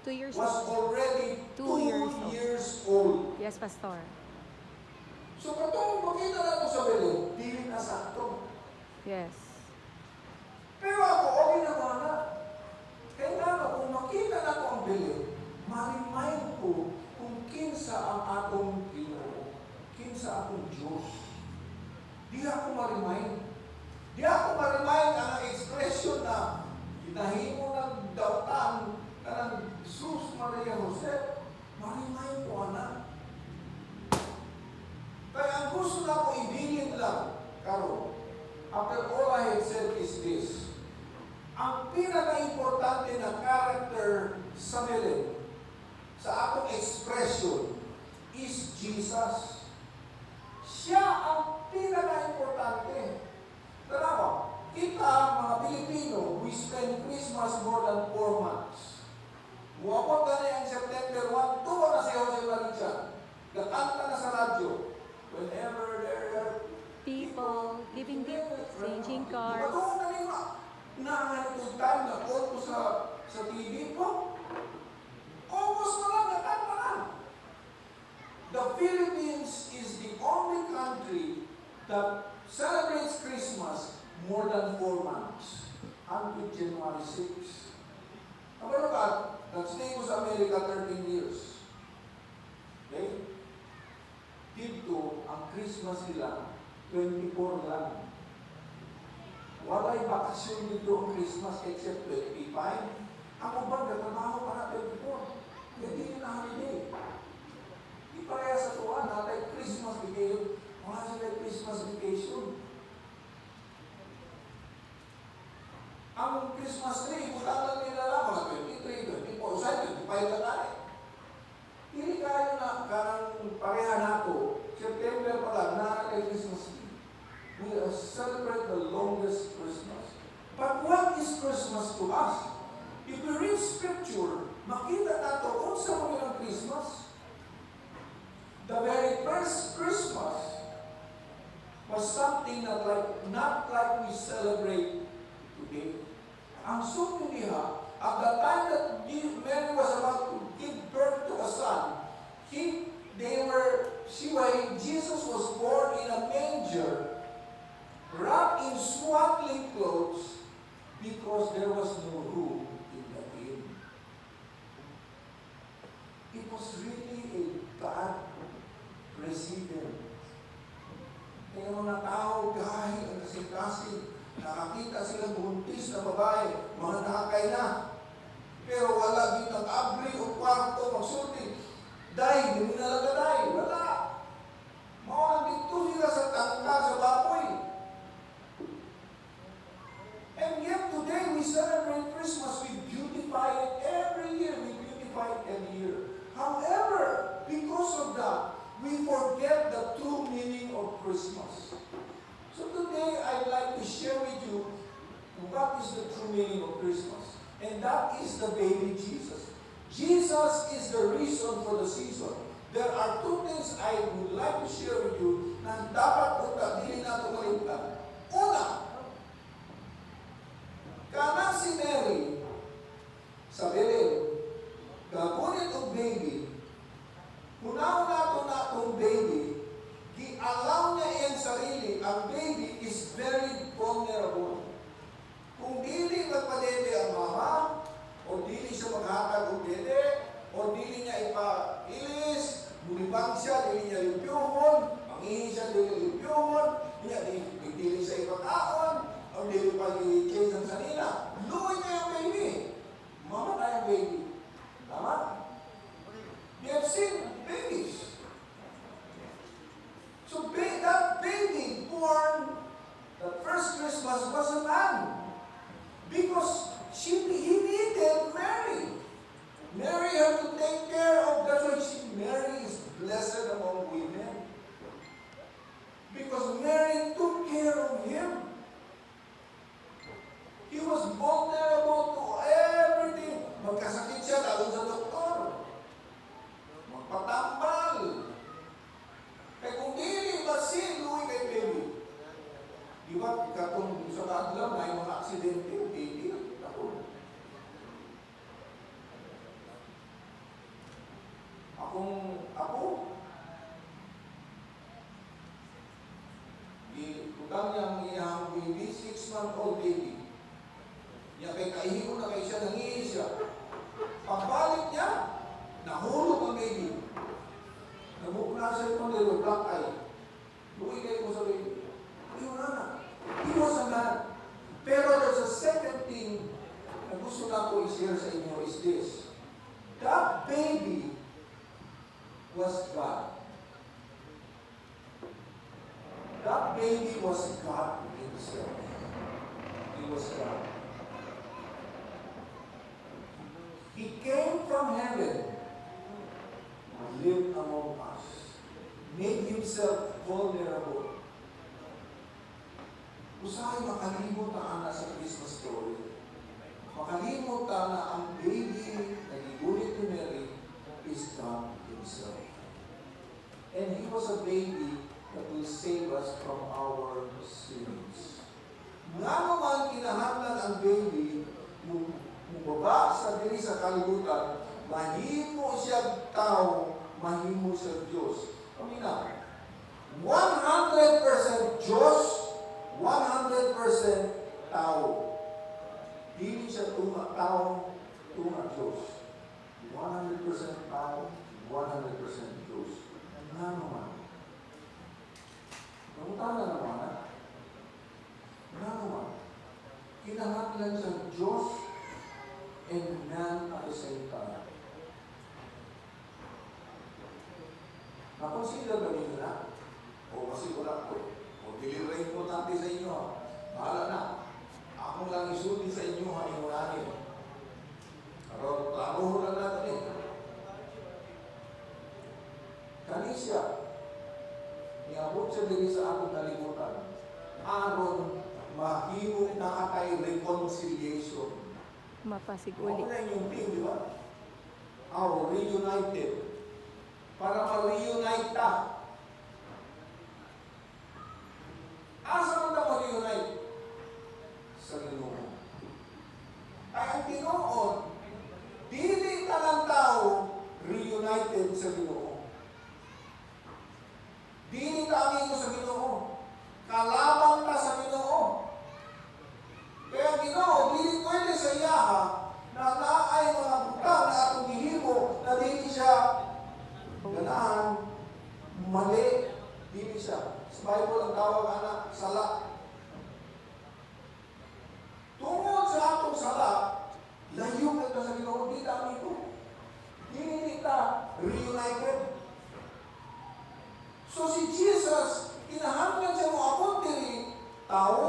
2 years was old. already 2 years old. Yes, Pastor. So katong makita na ito sa Belén, dili na sakto. Yes. Pero ako, okay na ba na? Kaya nga, kung makita na ko ang Belén, ma-remind ko kung kinsa ang atong Ginoo, kinsa akong Diyos. Di ako ma-remind. Di ako ma-remind ang expression na hinahimo ng dautan ka ng Jesus, Maria, Jose. Ma-remind ko, anak. Kaya ang gusto na ko ibilin lang, Karo, after all I have said is this, ang pinaka-importante na character sa Belén, sa atong expression, is Jesus. Siya ang pinaka-importante. Tanawa, kita, mga Pilipino, we spend Christmas more than 4 months. Muwapot ka na yung September 1, tuwa na si Jose Maria. Gakanta na sa radyo. Whenever there are People giving gifts, exchanging cards. Ito na nila. Nanganitong time na ko sa TV po. August na lang, nakanta na. The Philippines is the only country that celebrates Christmas more than 4 months, until January 6. Ano ba? Nag-stay ko sa America 13 years. Okay? Dito, ang Christmas nila, 24 lang. Walay bakasyon dito ang Christmas except 25. Ako ba, nagtrabaho para 24? Hindi na holiday. Di pareha sa tuwan, natay Christmas vacation. Wala sila Christmas vacation. Ang Christmas tree, butangan nila lang, mga 23, 24, sa 25 na tayo. Hindi kayo na karang pareha na ako. September pa lang, nakakay Christmas tree. We celebrate the longest Christmas. But what is Christmas to us? If we read Scripture, makita nato kung sa mga Christmas. The very first Christmas was something that not like we celebrate today. Ang suki niya, at the time that Mary was about to give birth to a son, Jesus was born in a manger, wrapped in swaddling clothes, because there was no room in the inn. It was really a bad precedent. Kaya mga tao, dahil ang kasing-kasing, nakakita silang buntis na babae, mga nakakay na. Pero wala din ang abri o kwarto, magsulti. Dahil, hindi nalaga dahil. Wala. Maunang dito sila sa tangka, sa baboy. And yet today, we celebrate Christmas. We beautify it every year. We beautify it every year. However, because of that, we forget the true meaning of Christmas. So today, I'd like to share with you what is the true meaning of Christmas. And that is the baby Jesus. Jesus is the reason for the season. There are two things I would like to share with you na dapat punta, dili na ito malimtan. Una, kanang si Mary sa Belén, gagunit og baby, una-una ito na itong baby, di-allow niya iyang sarili, ang baby is very vulnerable. Kung dili magpadede ang mama, o dili siya maghatag o dede, o dili niya ipailis, bulibang siya, dili niya limpyuhon, mangihi siya, dili limpyuhon, dili siya ipakaon, o dili pa i-change ang sanina. Luoy niya yung baby. Mama na yung baby. Tama? We have seen babies. So that baby born, the first Christmas was a man. Because he needed Mary. Mary had to take care of, that's why Mary is blessed among women. Because Mary took care of him. kung ako, utang niyang iyang baby, 6-month-old baby. Niya kay kaihigo na kay siya, nangihi siya. Pagbalik niya, nahulog ang baby. Nabukna siya itong little black eye. Luwi kayo mo sa baby. Ayun na. He was a man. Pero there's a second thing na gusto na ko i-share sa inyo is this. That baby was God. That baby was God himself. He was God. He came from heaven and lived among us. Made himself vulnerable. Usahay makalimot ang ana sa Christmas story. Makalimot na ang baby na gigulit ni Mary is God himself. And he was a baby that will save us from our sins. Nga naman kinahanglan ang baby mubaba sa diri sa kalibutan, mahimo siya tao, mahimo siya Diyos. Pamina, 100% Diyos, 100% tao. Dili siya tao, Diyos. 100% tao, 100% Diyos. Nga naman. Namutala naman, ha? Nga naman. Kinahanglan sa Diyos and man at the same time. Na-consider ba ninyo na? O kasi wala ko. O delivery importante sa inyo. Bahala na. Ako lang isulti sa inyo ang inunanin. Pero plano lang natin eh. Kanisya, niabot siya din sa atong kalimutan. Aron, mahimong na atay reconciliation. Mapasig uli. Ako na yung team, di ba? Reunited. Para ma-reunite ta. Asa mo na ma-reunite? Sa Ginoo. Ay, ang Ginoo, dili ka ng tao reunited sa Ginoo. Dili ka amigo sa Ginoo. Kalabang ka sa Ginoo. Kaya Ginoo, dili pwede sa iyaha na naay mga butang na atong gihimo na dili siya ganahan, mali, dili siya. Sa Bible ang tawag anak, sala. Tungod sa atong sala, layo ka sa Ginoo, di dami ko. Dili ka reunited. So si Jesus, kinahanglan siya mo apon diri, tao